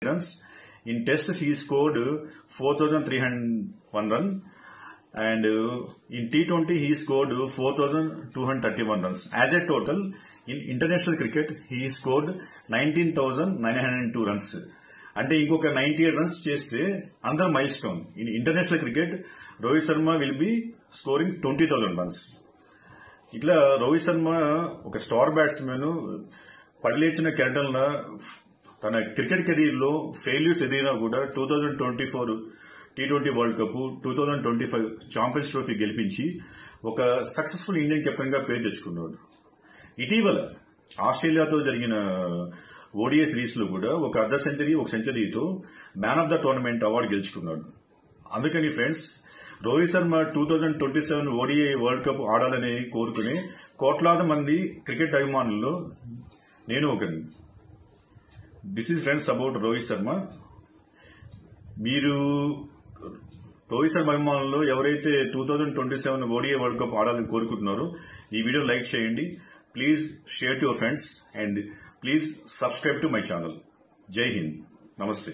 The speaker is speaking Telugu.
runs. In Test, he scored 4,301 runs, and in T20 he scored 4,231 runs. As a total, in international cricket he scored 19,902 runs. అంటే ఇంకొక 98 runs చేస్తే another milestone. In international cricket, Rohit Sharma will be scoring 20,000 runs. ఇట్లా రోహిత్ శర్మ ఒక స్టార్ బ్యాట్స్మెన్ పడిలేచిన కెరటంలో తన క్రికెట్ కెరీర్ లో ఫెయిల్యూర్స్ ఎదిగినా కూడా 2024 T20 world cup, 2025 champions trophy గెలిపించి ఒక సక్సెస్ఫుల్ ఇండియన్ కెప్టెన్ గా పేరు తెచ్చుకున్నాడు. ఇటీవల ఆస్ట్రేలియాతో జరిగిన ఓడిఐ సిరీస్ లో కూడా ఒక అర్ధ సెంచరీ, ఒక సెంచరీతో man of the tournament award గెలుచుకున్నాడు. అందుకని friends, Rohit Sharma 2027 ODI world cup ఆడాలని కోరుకునే కోట్లాది మంది క్రికెట్ అభిమానుల్లో నేను ఒకరిని. This is friends about Rohit Sharma. మీరు రోహిత్ శర్మ అభిమానుల్లో ఎవరైతే 2027 ఓడిఐ వరల్డ్ కప్ ఆడాలని కోరుకుంటున్నారో ఈ వీడియో లైక్ చేయండి. Please share to your friends and please subscribe to my channel. జై హింద్. నమస్తే.